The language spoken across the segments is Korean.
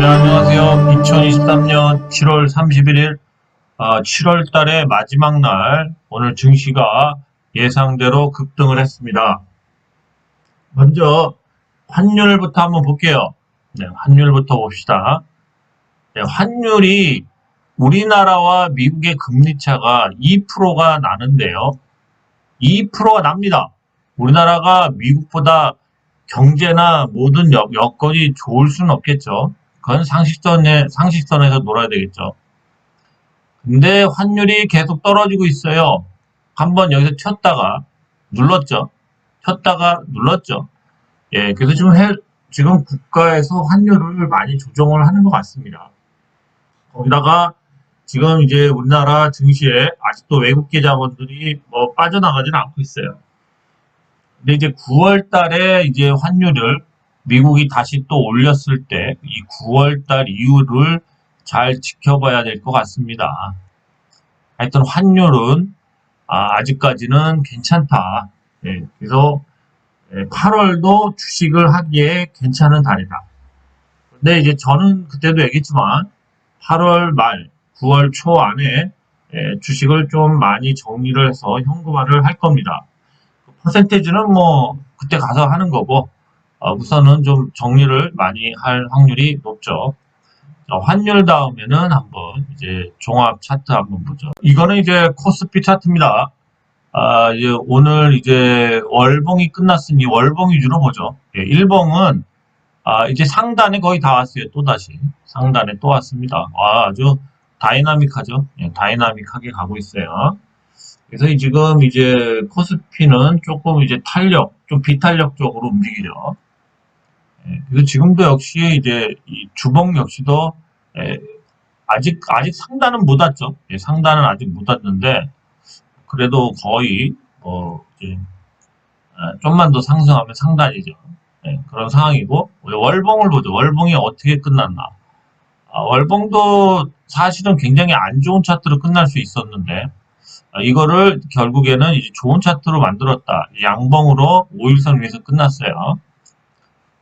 네, 안녕하세요. 2023년 7월 31일, 7월 달의 마지막 날, 오늘 증시가 예상대로 급등을 했습니다. 먼저, 환율부터 한번 볼게요. 네, 환율부터 봅시다. 네, 환율이 우리나라와 미국의 금리 차가 2%가 나는데요. 2%가 납니다. 우리나라가 미국보다 경제나 모든 여건이 좋을 수는 없겠죠. 그건 상식선에서 놀아야 되겠죠. 근데 환율이 계속 떨어지고 있어요. 한번 여기서 쳤다가 눌렀죠. 쳤다가 눌렀죠. 예, 그래서 지금 국가에서 환율을 많이 조정을 하는 것 같습니다. 거기다가 지금 이제 우리나라 증시에 아직도 외국계 자본들이 뭐 빠져나가지는 않고 있어요. 근데 이제 9월 달에 이제 환율을 미국이 다시 또 올렸을 때 이 9월 달 이후를 잘 지켜봐야 될 것 같습니다. 하여튼 환율은 아직까지는 괜찮다. 예, 그래서 8월도 주식을 하기에 괜찮은 달이다. 근데 이제 저는 그때도 얘기했지만 8월 말, 9월 초 안에 주식을 좀 많이 정리를 해서 현금화를 할 겁니다. 퍼센테이지는 뭐 그때 가서 하는 거고 우선은 좀 정리를 많이 할 확률이 높죠. 자, 환율 다음에는 한번 이제 종합 차트 한번 보죠. 이거는 이제 코스피 차트입니다. 이제 오늘 이제 월봉이 끝났으니 월봉 위주로 보죠. 예, 일봉은 이제 상단에 거의 다 왔어요. 또다시 상단에 또 왔습니다. 아주 다이나믹하죠. 예, 다이나믹하게 가고 있어요. 그래서 지금 이제 코스피는 조금 이제 좀 비탄력적으로 움직이죠. 예, 그래서 지금도 역시 이제 이 주봉 역시도 예, 아직 상단은 못 왔죠. 예, 상단은 아직 못 왔는데 그래도 거의 이제 좀만 더 상승하면 상단이죠. 예, 그런 상황이고 월봉을 보죠. 월봉이 어떻게 끝났나? 월봉도 사실은 굉장히 안 좋은 차트로 끝날 수 있었는데 이거를 결국에는 이제 좋은 차트로 만들었다. 양봉으로 5일선 위에서 끝났어요.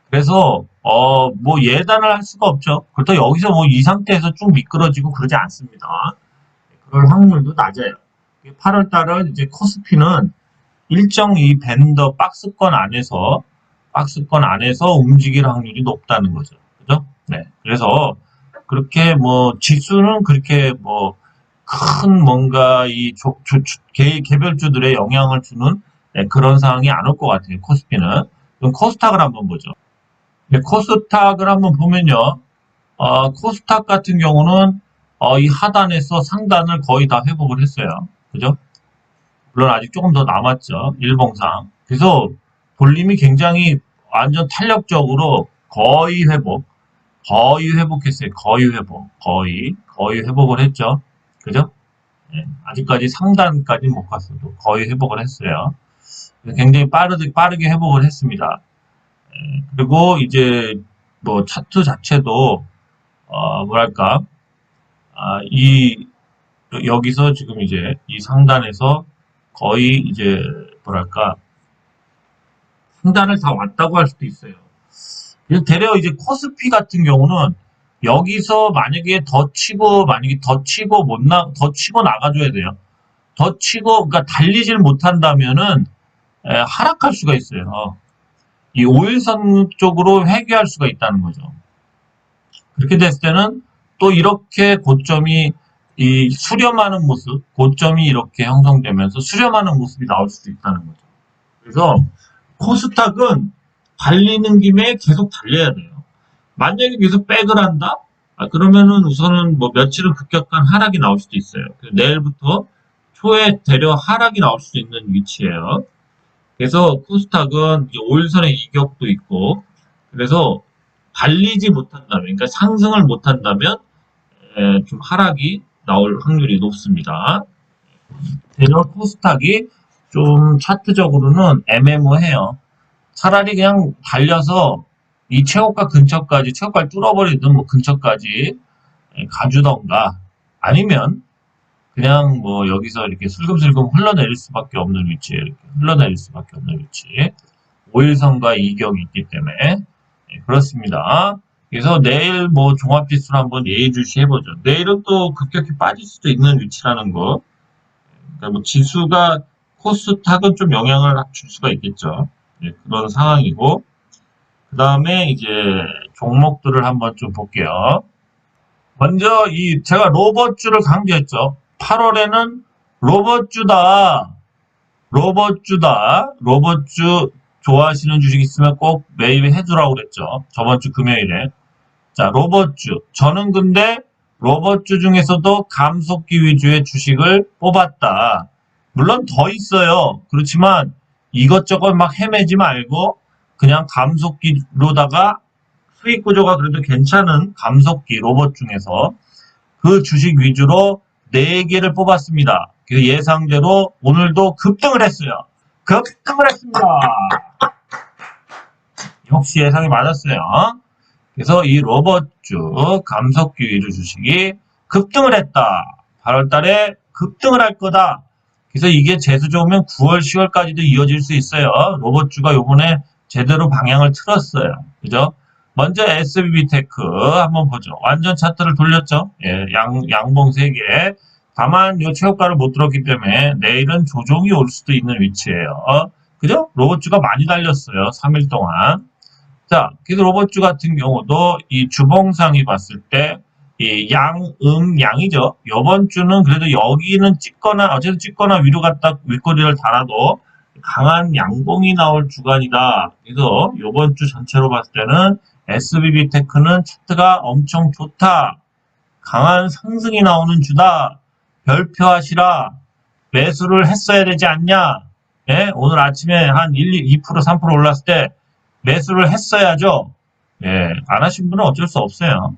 그래서 뭐 예단을 할 수가 없죠. 그렇다고 여기서 뭐 이 상태에서 쭉 미끄러지고 그러지 않습니다. 그럴 확률도 낮아요. 8월 달은 이제 코스피는 일정 이 밴더 박스권 안에서 움직일 확률이 높다는 거죠. 그죠? 네. 그래서 그렇게 뭐 지수는 그렇게 뭐 큰 뭔가 이 개별주들의 영향을 주는 그런 상황이 안 올 것 같아요. 코스피는. 그럼 코스닥을 한번 보죠. 네, 코스닥을 한번 보면요. 코스닥 같은 경우는 이 하단에서 상단을 거의 다 회복을 했어요. 그죠? 물론 아직 조금 더 남았죠. 일봉상. 그래서 볼륨이 굉장히 완전 탄력적으로 거의 회복했어요. 거의 회복. 거의 회복을 했죠. 그죠? 네, 아직까지 상단까지 못 갔어도 거의 회복을 했어요. 굉장히 빠르게 회복을 했습니다. 그리고 이제 뭐 차트 자체도 뭐랄까 이 여기서 지금 이제 이 상단에서 거의 이제 뭐랄까 상단을 다 왔다고 할 수도 있어요. 그래서 대략 이제 코스피 같은 경우는 여기서 만약에 더 치고 나가줘야 돼요. 더 치고 그러니까 달리질 못한다면은 하락할 수가 있어요. 이 5일선 쪽으로 회귀할 수가 있다는 거죠. 그렇게 됐을 때는 또 이렇게 고점이 이렇게 형성되면서 수렴하는 모습이 나올 수도 있다는 거죠. 그래서 코스닥은 달리는 김에 계속 달려야 돼요. 만약에 계속 백을 한다? 그러면은 우선은 뭐 며칠은 급격한 하락이 나올 수도 있어요. 내일부터 초에 대려 하락이 나올 수도 있는 위치예요. 그래서 코스닥은 5일선의 이격도 있고, 그래서 달리지 못한다면, 그러니까 상승을 못한다면 좀 하락이 나올 확률이 높습니다. 대략 코스닥이 좀 차트적으로는 애매모해요. 차라리 그냥 달려서 이 최고가를 뚫어버리든 뭐 근처까지 가주던가 아니면 그냥 뭐 여기서 이렇게 슬금슬금 흘러내릴 수밖에 없는 위치에 이렇게 흘러내릴 수밖에 없는 위치. 5일선과 이격이 있기 때문에 그렇습니다. 그래서 내일 뭐 종합지수를 한번 예의주시 해보죠. 내일은 또 급격히 빠질 수도 있는 위치라는 거. 그러니까 뭐 지수가 코스닥은 좀 영향을 줄 수가 있겠죠. 네, 그런 상황이고. 그 다음에 이제 종목들을 한번 좀 볼게요. 먼저 제가 로봇주를 강조했죠. 8월에는 로봇주다. 로봇주 좋아하시는 주식 있으면 꼭 매입해 두라고 그랬죠. 저번 주 금요일에. 자, 로봇주. 저는 근데 로봇주 중에서도 감속기 위주의 주식을 뽑았다. 물론 더 있어요. 그렇지만 이것저것 막 헤매지 말고 그냥 감속기로다가 수익 구조가 그래도 괜찮은 감속기 로봇 중에서 그 주식 위주로 4개를 뽑았습니다. 그래서 예상대로 오늘도 급등을 했어요. 급등을 했습니다. 역시 예상이 맞았어요. 그래서 이 로봇주 감속기 위주 주식이 급등을 했다. 8월 달에 급등을 할 거다. 그래서 이게 재수 좋으면 9월, 10월까지도 이어질 수 있어요. 로봇주가 요번에 제대로 방향을 틀었어요. 그죠? 먼저 SBB테크 한번 보죠. 완전 차트를 돌렸죠. 예, 양봉 3개. 다만 요 최고가를 못 들었기 때문에 내일은 조정이 올 수도 있는 위치예요. 그죠? 로봇주가 많이 달렸어요. 3일 동안. 자, 그래서 로봇주 같은 경우도 이 주봉상이 봤을 때 이 양이죠. 이번 주는 그래도 여기는 어쨌든 찍거나 위로 갔다 윗꼬리를 달아도 강한 양봉이 나올 주간이다. 그래서 이번 주 전체로 봤을 때는 SBB테크는 차트가 엄청 좋다. 강한 상승이 나오는 주다. 별표하시라. 매수를 했어야 되지 않냐. 예? 오늘 아침에 한 2%, 3% 올랐을 때 매수를 했어야죠. 예, 안 하신 분은 어쩔 수 없어요.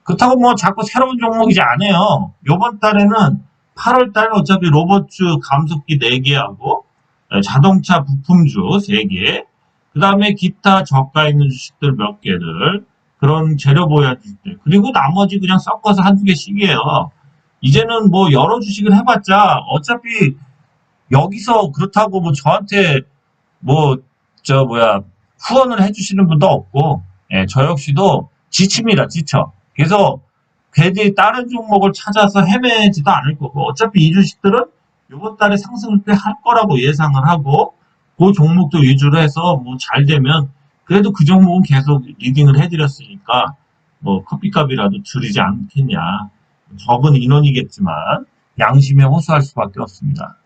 그렇다고 뭐 자꾸 새로운 종목이지 않아요. 요번 달에는 8월 달에 어차피 로봇주 감속기 4개하고 자동차 부품주 3개, 그 다음에 기타 저가 있는 주식들 몇 개들, 그런 재료 보유 주식들, 그리고 나머지 그냥 섞어서 한두 개씩이에요. 이제는 뭐 여러 주식을 해봤자 어차피 여기서 그렇다고 뭐 저한테 뭐 후원을 해주시는 분도 없고, 예, 저 역시도 지칩니다, 지쳐. 그래서 괜히 다른 종목을 찾아서 헤매지도 않을 거고, 어차피 이 주식들은 이번 달에 상승을 꽤 할 거라고 예상을 하고, 그 종목도 위주로 해서 뭐 잘 되면, 그래도 그 종목은 계속 리딩을 해드렸으니까, 뭐 커피값이라도 줄이지 않겠냐. 적은 인원이겠지만, 양심에 호소할 수밖에 없습니다.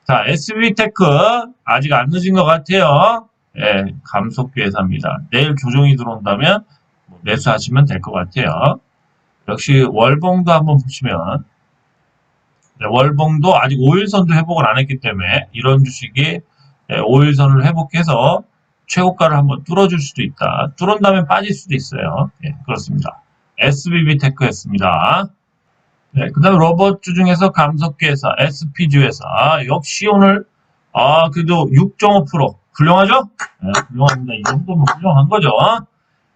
자, SB테크, 아직 안 늦은 것 같아요. 예, 감속기 회사입니다. 내일 조정이 들어온다면 매수하시면 될 것 같아요. 역시 월봉도 한번 보시면, 네, 월봉도 아직 5일선도 회복을 안 했기 때문에 이런 주식이 5일선을 회복해서 최고가를 한번 뚫어줄 수도 있다. 뚫은다면 빠질 수도 있어요. 예, 그렇습니다. SBB테크였습니다. 네, 그 다음에 로봇주 중에서 감속기 회사, SPG 회사. 역시 오늘, 그래도 6.5%. 훌륭하죠? 네, 훌륭합니다. 이 정도면 훌륭한 거죠.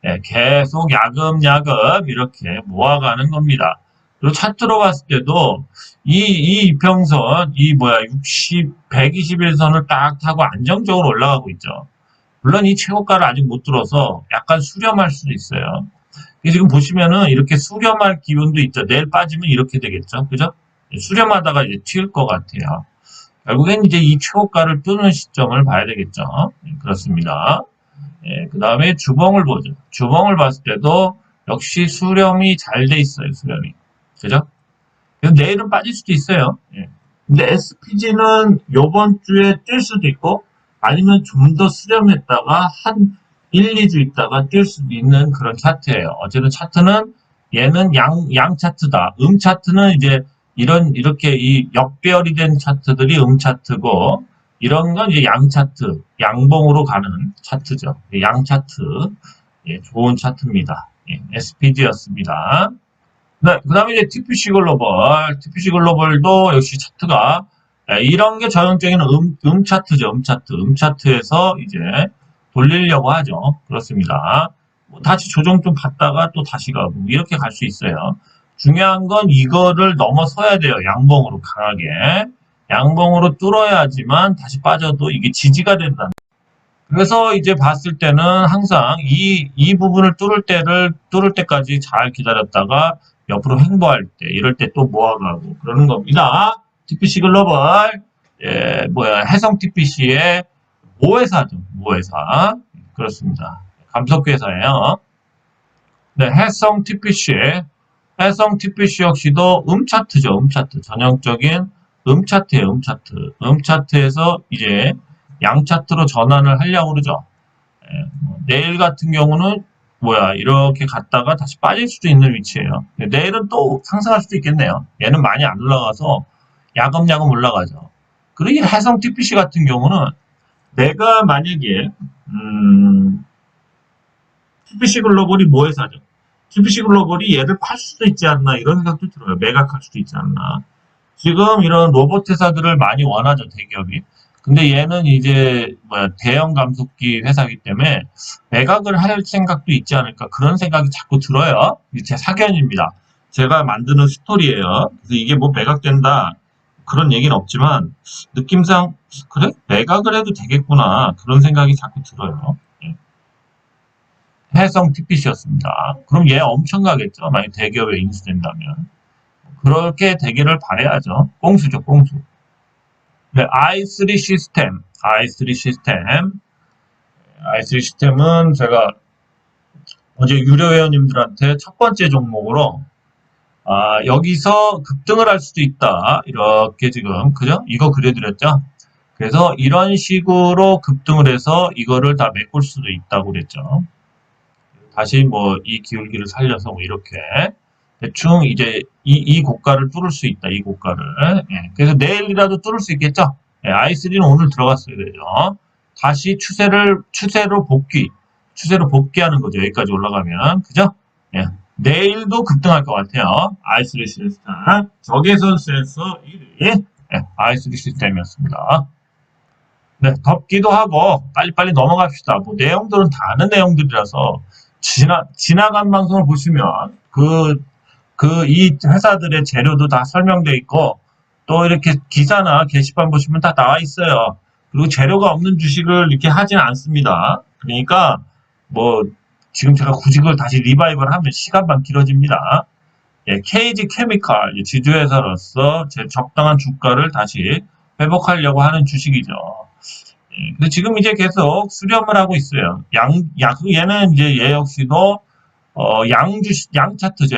네, 계속 야금야금 이렇게 모아가는 겁니다. 그리고 차트로 봤을 때도 이 이평선, 121선을 딱 타고 안정적으로 올라가고 있죠. 물론 이 최고가를 아직 못 들어서 약간 수렴할 수도 있어요. 지금 보시면은 이렇게 수렴할 기운도 있죠. 내일 빠지면 이렇게 되겠죠. 그죠? 수렴하다가 이제 튈 것 같아요. 결국엔 이제 이 최고가를 뚫는 시점을 봐야 되겠죠. 그렇습니다. 예, 그 다음에 주봉을 보죠. 주봉을 봤을 때도 역시 수렴이 잘 돼 있어요. 수렴이. 그죠? 내일은 빠질 수도 있어요. 예. 근데 SPG는 요번 주에 뛸 수도 있고 아니면 좀 더 수렴했다가 한 1, 2주 있다가 뛸 수도 있는 그런 차트예요. 어쨌든 차트는 얘는 양 차트다. 차트는 이제 이렇게 이 역배열이 된 차트들이 차트고 이런 건 이제 양 차트, 양봉으로 가는 차트죠. 양 차트. 예, 좋은 차트입니다. 예, SPG였습니다. 네, 그 다음에 이제 TPC 글로벌. TPC 글로벌도 역시 차트가, 이런 게 전형적인 차트죠. 차트. 차트에서 이제 돌리려고 하죠. 그렇습니다. 뭐 다시 조정 좀 받다가 또 다시 가고, 이렇게 갈 수 있어요. 중요한 건 이거를 넘어서야 돼요. 양봉으로 강하게. 양봉으로 뚫어야지만 다시 빠져도 이게 지지가 된다. 그래서 이제 봤을 때는 항상 이 부분을 뚫을 때까지 잘 기다렸다가 옆으로 횡보할 때, 이럴 때 또 모아가고 그러는 겁니다. TPC 글로벌, 해성 TPC의 모회사죠. 모회사. 그렇습니다. 감석회 회사예요. 네, 해성 TPC 역시도 음차트죠. 음차트. 전형적인 음차트예요. 음차트. 음차트에서 이제 양차트로 전환을 하려고 그러죠. 내일 같은 경우는 이렇게 갔다가 다시 빠질 수도 있는 위치예요. 내일은 또 상승할 수도 있겠네요. 얘는 많이 안 올라가서 야금야금 올라가죠. 그리고 이 해성 TPC 같은 경우는 내가 만약에 TPC 글로벌이 뭐 회사죠? TPC 글로벌이 얘를 팔 수도 있지 않나 이런 생각도 들어요. 매각할 수도 있지 않나. 지금 이런 로봇 회사들을 많이 원하죠, 대기업이. 근데 얘는 이제 대형 감속기 회사이기 때문에 매각을 할 생각도 있지 않을까 그런 생각이 자꾸 들어요. 제 사견입니다. 제가 만드는 스토리예요. 그래서 이게 뭐 매각된다 그런 얘기는 없지만 느낌상 그래 매각을 해도 되겠구나 그런 생각이 자꾸 들어요. 해성 TPC였습니다. 그럼 얘 엄청 가겠죠. 만약 대기업에 인수된다면. 그렇게 되기를 바라야죠. 꽁수죠, 꽁수. 네, i3 시스템. i3 시스템. i3 시스템은 제가 어제 유료 회원님들한테 첫 번째 종목으로 여기서 급등을 할 수도 있다. 이렇게 지금 그죠? 이거 그려드렸죠? 그래서 이런 식으로 급등을 해서 이거를 다 메꿀 수도 있다고 그랬죠. 다시 이 기울기를 살려서 이렇게 대충 이제 이 고가를 뚫을 수 있다. 이 고가를. 그래서 내일이라도 뚫을 수 있겠죠. i3는 오늘 들어갔어야 되죠. 다시 추세로 복귀하는 거죠. 여기까지 올라가면 그죠? 내일도 급등할 것 같아요. i3 시스템 적외선 센서 1위 i3 시스템이었습니다. 네, 덥기도 하고 빨리빨리 넘어갑시다. 내용들은 다 아는 내용들이라서 지나간 방송을 보시면 이 회사들의 재료도 다 설명되어 있고 또 이렇게 기사나 게시판 보시면 다 나와 있어요. 그리고 재료가 없는 주식을 이렇게 하지는 않습니다. 그러니까 지금 제가 굳이 그걸 다시 리바이벌 하면 시간만 길어집니다. KG 케미칼 지주회사로서 제 적당한 주가를 다시 회복하려고 하는 주식이죠. 근데 지금 이제 계속 수렴을 하고 있어요. 얘는 이제 얘 역시도 양차트죠,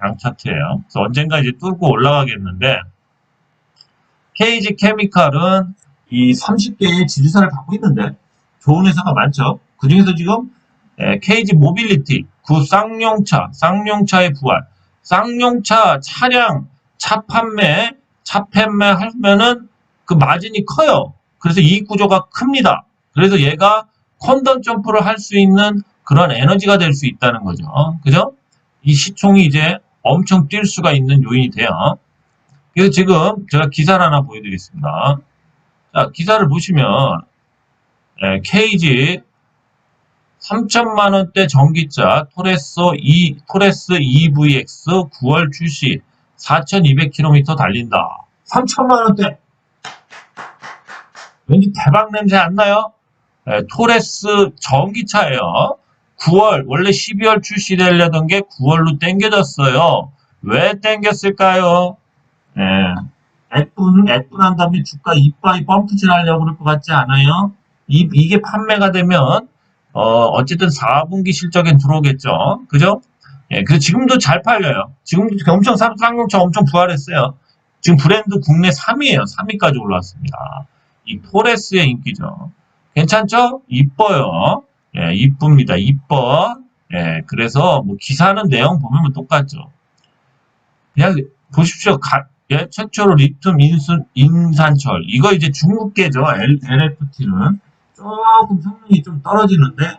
양차트예요. 그래서 언젠가 이제 뚫고 올라가겠는데, KG 케미칼은 이 30개의 지주사를 갖고 있는데, 좋은 회사가 많죠. 그 중에서 지금, KG 모빌리티, 쌍용차의 부활, 쌍용차 차량, 차 판매 하면은 그 마진이 커요. 그래서 이익 구조가 큽니다. 그래서 얘가 퀀덤 점프를 할 수 있는 그런 에너지가 될 수 있다는 거죠. 그죠? 이 시총이 이제 엄청 뛸 수가 있는 요인이 돼요. 그래서 지금 제가 기사를 하나 보여드리겠습니다. 자, 기사를 보시면 KG 3천만 원대 전기차 토레스 EVX 9월 출시 4,200km 달린다. 3천만 원대. 왠지 대박 냄새 안 나요? 토레스 전기차예요. 9월 원래 12월 출시되려던 게 9월로 땡겨졌어요. 왜 땡겼을까요? 애뿐한 다음에 주가 이빠이 펌프질 하려고 그럴 것 같지 않아요? 이게 판매가 되면 어쨌든 4분기 실적엔 들어오겠죠. 그죠? 그래서 지금도 잘 팔려요. 지금도 엄청 쌍용차 엄청 부활했어요. 지금 브랜드 국내 3위예요. 3위까지 올라왔습니다. 이 토레스의 인기죠. 괜찮죠? 이뻐요. 이쁩니다. 이뻐. 그래서 기사는 내용 보면 똑같죠. 그냥 보십시오. 최초로 리튬 인산철. 이거 이제 중국계죠. LFT는. 조금 성능이 좀 떨어지는데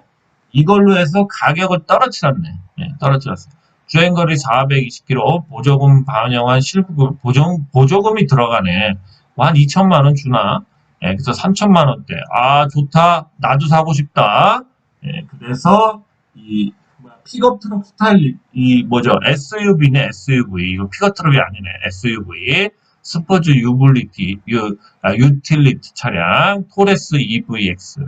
이걸로 해서 가격을 떨어뜨렸네. 떨어뜨렸어요. 주행거리 420km, 보조금 반영한 실부금, 보조금이 들어가네. 한 2천만 원 주나? 그래서 3천만 원대. 좋다. 나도 사고 싶다. 그래서 이 픽업 트럭 스타일 SUV네, SUV. 이거 픽업 트럭이 아니네, SUV. 스포츠 유틸리티 차량, 토레스 EVX.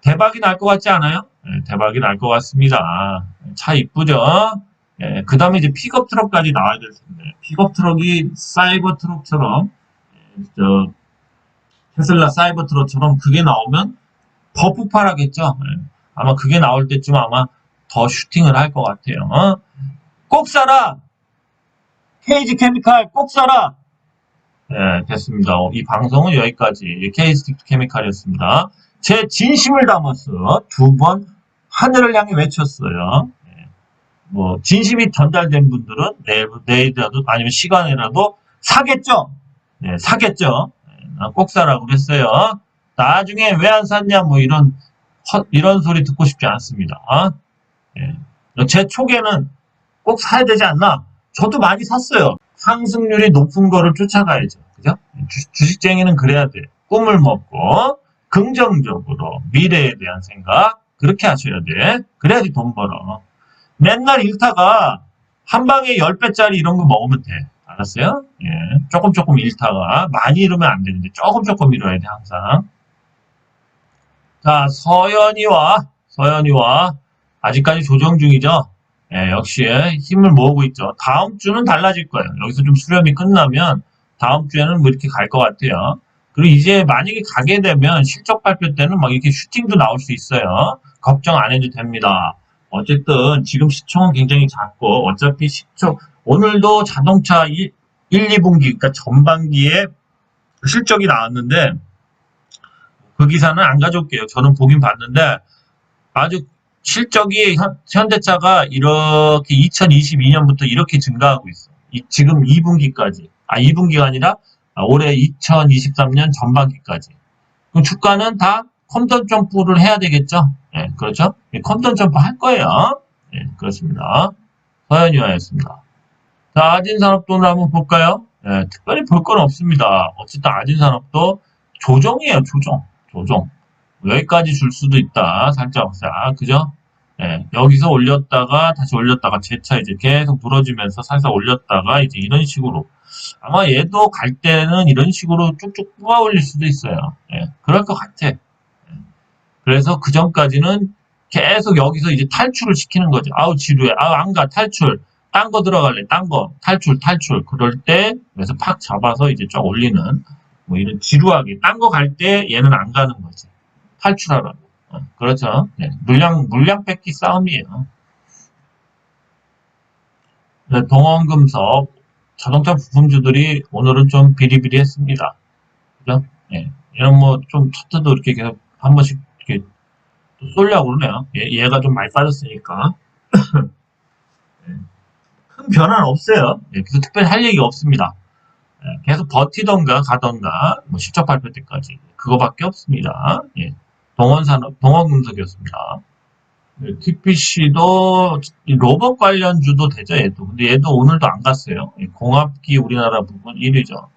대박이 날 것 같지 않아요? 대박이 날 것 같습니다. 차 이쁘죠? 그 다음에 이제 픽업 트럭까지 나와야 될 텐데, 픽업 트럭이 사이버 트럭처럼, 저, 테슬라 사이버 트럭처럼 그게 나오면 더 폭발하겠죠? 아마 그게 나올 때쯤 아마 더 슈팅을 할 것 같아요. 꼭 사라! KG 케미칼 꼭 사라! 됐습니다. 이 방송은 여기까지. KG 케미칼이었습니다. 제 진심을 담아서 두 번 하늘을 향해 외쳤어요. 뭐 진심이 전달된 분들은 내일이라도 아니면 시간이라도 사겠죠. 사겠죠. 꼭 사라고 그랬어요. 나중에 왜 안 샀냐 뭐 이런 소리 듣고 싶지 않습니다. 제 촉에는 꼭 사야 되지 않나? 저도 많이 샀어요. 상승률이 높은 거를 쫓아가야죠. 그죠? 주식쟁이는 그래야 돼. 꿈을 먹고 긍정적으로 미래에 대한 생각 그렇게 하셔야 돼. 그래야지 돈 벌어. 맨날 일타가 한 방에 10배짜리 이런 거 먹으면 돼. 알았어요? 조금 일타가 많이 이러면 안 되는데 조금 이뤄야 돼 항상. 자, 서연이와 아직까지 조정 중이죠. 역시 힘을 모으고 있죠. 다음 주는 달라질 거예요. 여기서 좀 수렴이 끝나면 다음 주에는 뭐 이렇게 갈 것 같아요. 그리고 이제 만약에 가게 되면 실적 발표 때는 막 이렇게 슈팅도 나올 수 있어요. 걱정 안 해도 됩니다. 어쨌든 지금 시총은 굉장히 작고 어차피 시총 오늘도 자동차 1, 2분기 그러니까 전반기에 실적이 나왔는데 그 기사는 안 가져올게요. 저는 보긴 봤는데 아주 실적이 현대차가 이렇게 2022년부터 이렇게 증가하고 있어. 지금 2분기까지. 2분기가 아니라 올해 2023년 전반기까지. 그럼 주가는 다 컴던 점프를 해야 되겠죠? 그렇죠? 컴던 점프 할 거예요. 그렇습니다. 서현이와였습니다. 자, 아진산업도를 한번 볼까요? 특별히 볼 건 없습니다. 어쨌든 아진산업도 조정이에요, 조정. 여기까지 줄 수도 있다. 살짝, 그죠? 여기서 올렸다가, 다시 올렸다가, 재차 이제 계속 부러지면서 살짝 올렸다가, 이제 이런 식으로. 아마 얘도 갈 때는 이런 식으로 쭉쭉 뽑아 올릴 수도 있어요. 그럴 것 같아. 그래서 그 전까지는 계속 여기서 이제 탈출을 시키는 거죠. 아우, 지루해. 아우, 안 가. 탈출. 딴 거 들어갈래. 딴 거. 탈출. 그럴 때, 그래서 팍 잡아서 이제 쫙 올리는, 뭐 이런 지루하게. 딴 거 갈 때 얘는 안 가는 거지. 탈출하라고. 그렇죠. 물량 뺏기 싸움이에요. 동원금속, 자동차 부품주들이 오늘은 좀 비리비리했습니다. 그죠? 이런 뭐 좀 차트도 이렇게 계속 한 번씩 이렇게 쏠려고 그러네요. 얘가 좀 많이 빠졌으니까. 큰 변화는 없어요. 그래서 특별히 할 얘기가 없습니다. 계속 버티던가 가던가 뭐 실적 발표 때까지 그거밖에 없습니다. 동원금속이었습니다. TPC도 로봇 관련주도 되죠, 얘도. 근데 얘도 오늘도 안 갔어요. 공합기 우리나라 부분 1위죠.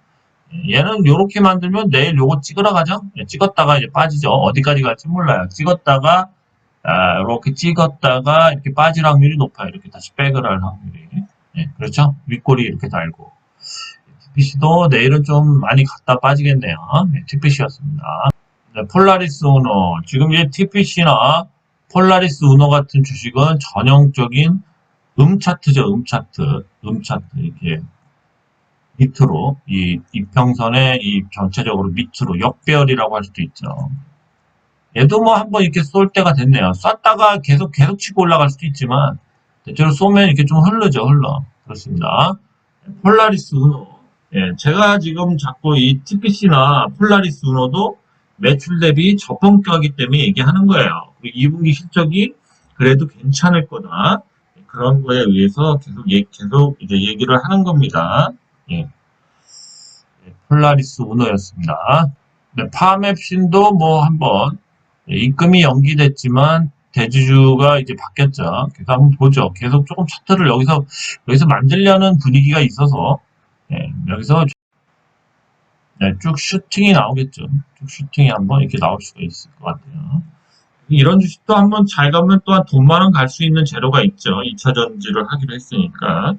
얘는 요렇게 만들면 내일 요거 찍으러 가죠. 찍었다가 이제 빠지죠. 어디까지 갈지 몰라요. 찍었다가 이렇게 찍었다가 이렇게 빠질 확률이 높아요. 이렇게 다시 백을 할 확률이. 그렇죠? 윗꼬리 이렇게 달고. TPC도 내일은 좀 많이 갔다 빠지겠네요. TPC였습니다. 폴라리스 우노. 지금 이제 TPC나 폴라리스 우노 같은 주식은 전형적인 음차트죠. 음차트. 이렇게 밑으로, 이 이평선의 이 전체적으로 밑으로 역배열이라고 할 수도 있죠. 얘도 뭐 한번 이렇게 쏠 때가 됐네요. 쐈다가 계속 치고 올라갈 수도 있지만, 대체로 쏘면 이렇게 좀 흘러. 그렇습니다. 폴라리스 우노. 제가 지금 자꾸 이 TPC나 폴라리스 우노도 매출 대비 저평가이기 때문에 얘기하는 거예요. 2분기 실적이 그래도 괜찮을 거다. 그런 거에 의해서 계속 이제 얘기를 하는 겁니다. 폴라리스 우노였습니다. 파맵신도 뭐 한번 입금이 연기됐지만 대주주가 이제 바뀌었죠. 그래서 한번 보죠. 계속 조금 차트를 여기서 만들려는 분위기가 있어서 여기서 쭉 슈팅이 나오겠죠. 쭉 슈팅이 한번 이렇게 나올 수가 있을 것 같아요. 이런 주식도 한번 잘 가면 또한 돈 많은 갈 수 있는 재료가 있죠. 2차 전지를 하기로 했으니까.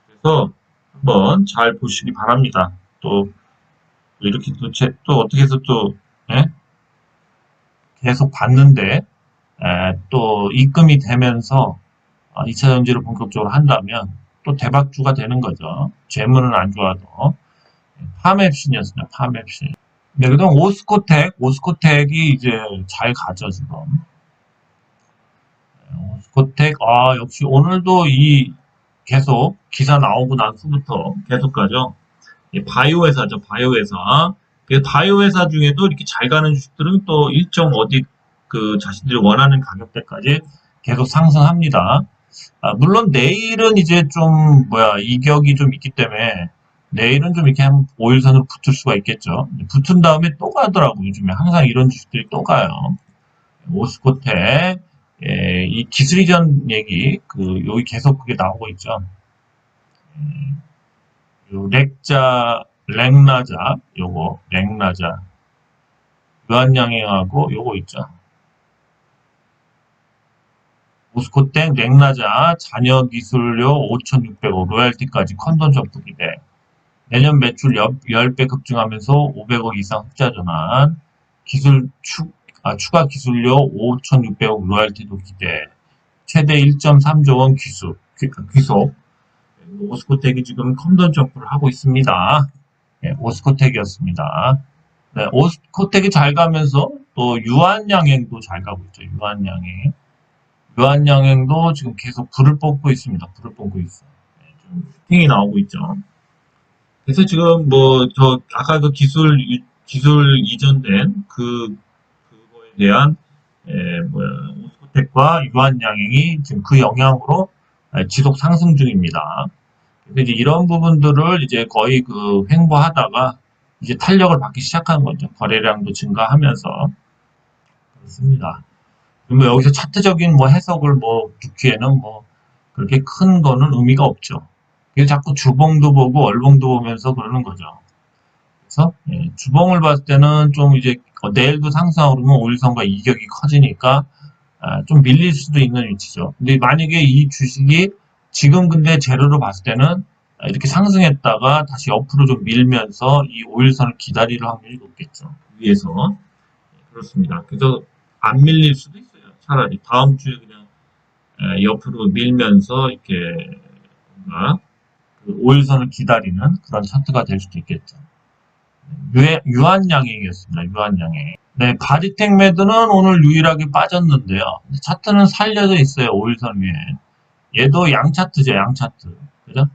그래서 한번 잘 보시기 바랍니다. 또 이렇게 또 어떻게 해서 또 예? 계속 봤는데 또 입금이 되면서 2차 전지를 본격적으로 한다면 또 대박주가 되는 거죠. 재무는 안 좋아도. 파맵신이었습니다. 파맵신. 네, 그다음 오스코텍이 이제 잘 가죠, 지금. 오스코텍, 역시 오늘도 계속 기사 나오고 난 후부터 계속 가죠. 바이오 회사죠, 바이오 회사. 그 바이오 회사 중에도 이렇게 잘 가는 주식들은 또 일정 어디 자신들이 원하는 가격대까지 계속 상승합니다. 물론 내일은 이제 좀 이격이 좀 있기 때문에 내일은 좀 이렇게 한 5일선으로 붙을 수가 있겠죠. 붙은 다음에 또 가더라고요. 요즘에 항상 이런 주식들이 또 가요. 오스코텍, 이 기술 이전 얘기, 여기 계속 그게 나오고 있죠. 렉나자, 렉나자, 유한양행하고 요거 있죠. 오스코텍, 렉나자, 잔여 기술료 5,600억, 로얄티까지 컨던 점프 기대. 내년 매출 10배 급증하면서 500억 이상 흑자 전환. 추가 기술료 5,600억 로얄티도 기대. 최대 1.3조 원 귀속. 오스코텍이 지금 컨던 점프를 하고 있습니다. 네, 오스코텍이었습니다. 네, 오스코텍이 잘 가면서 또 유한양행도 잘 가고 있죠. 유한양행. 유한양행도 지금 계속 불을 뻗고 있습니다. 불을 뻗고 있어요. 네, 좀 슈팅이 나오고 있죠. 그래서 지금 아까 기술 이전된 그거에 대한, 오스코텍과 유한양행이 지금 그 영향으로 지속 상승 중입니다. 그래서 이제 이런 부분들을 이제 거의 횡보하다가 이제 탄력을 받기 시작한 거죠. 거래량도 증가하면서. 그렇습니다. 여기서 차트적인 해석을 듣기에는 그렇게 큰 거는 의미가 없죠. 그래서 자꾸 주봉도 보고 얼봉도 보면서 그러는 거죠. 그래서 주봉을 봤을 때는 좀 이제 내일도 상승하고 그러면 5일선과 이격이 커지니까 좀 밀릴 수도 있는 위치죠. 근데 만약에 이 주식이 지금 근데 재료로 봤을 때는 이렇게 상승했다가 다시 옆으로 좀 밀면서 이 5일선을 기다릴 확률이 높겠죠. 위에서. 그렇습니다. 그래서 안 밀릴 수도 있어요. 차라리 다음 주에 그냥 옆으로 밀면서 이렇게 뭔가 5일선을 기다리는 그런 차트가 될 수도 있겠죠. 유한양행이었습니다. 유한양행. 네, 바디텍 매드는 오늘 유일하게 빠졌는데요. 차트는 살려져 있어요. 5일선 위에. 얘도 양차트죠. 양차트. 그죠?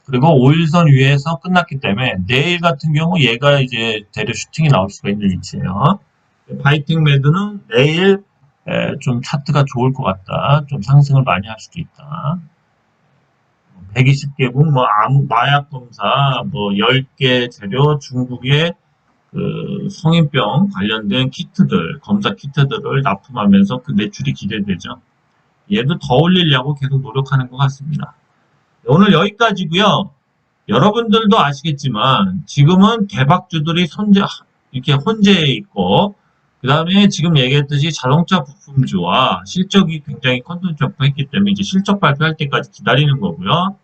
그리고 5일선 위에서 끝났기 때문에 내일 같은 경우 얘가 이제 대려 슈팅이 나올 수가 있는 위치예요. 바이팅 매드는 내일 좀 차트가 좋을 것 같다. 좀 상승을 많이 할 수도 있다. 120개국 마약 검사 10개 재료 중국의 성인병 관련된 키트들, 검사 키트들을 납품하면서 그 매출이 기대되죠. 얘도 더 올리려고 계속 노력하는 것 같습니다. 오늘 여기까지고요. 여러분들도 아시겠지만 지금은 대박주들이 이렇게 혼재해 있고 그 다음에 지금 얘기했듯이 자동차 부품주와 실적이 굉장히 컨트롤 점프했기 때문에 이제 실적 발표할 때까지 기다리는 거고요.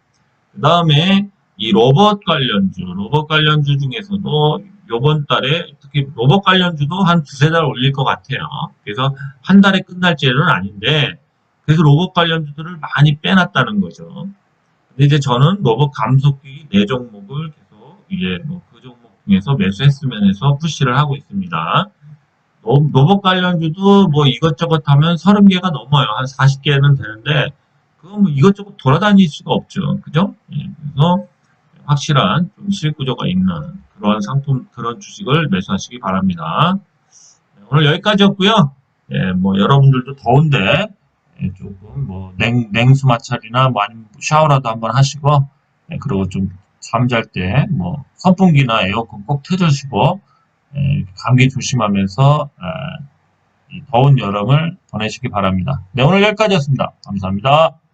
그 다음에 이 로봇 관련주 중에서도 요번 달에 특히 로봇 관련주도 한 두세 달 올릴 것 같아요. 그래서 한 달에 끝날지는 아닌데 그래서 로봇 관련주들을 많이 빼놨다는 거죠. 근데 이제 저는 로봇 감속기 4종목을 계속 이제 그 종목 중에서 매수했으면 해서 푸시를 하고 있습니다. 로봇 관련주도 이것저것 하면 30개가 넘어요. 한 40개는 되는데 그건 이것저것 돌아다닐 수가 없죠. 그죠? 예, 그래서 확실한 좀 실구조가 있는 그런 그런 주식을 매수하시기 바랍니다. 네, 오늘 여기까지였고요. 예, 여러분들도 더운데 조금 냉수 마찰이나 아니면 샤워라도 한번 하시고 그리고 좀 잠잘 때 선풍기나 에어컨 꼭 틀으시고 감기 조심하면서 이 더운 여름을 보내시기 바랍니다. 네, 오늘 여기까지였습니다. 감사합니다.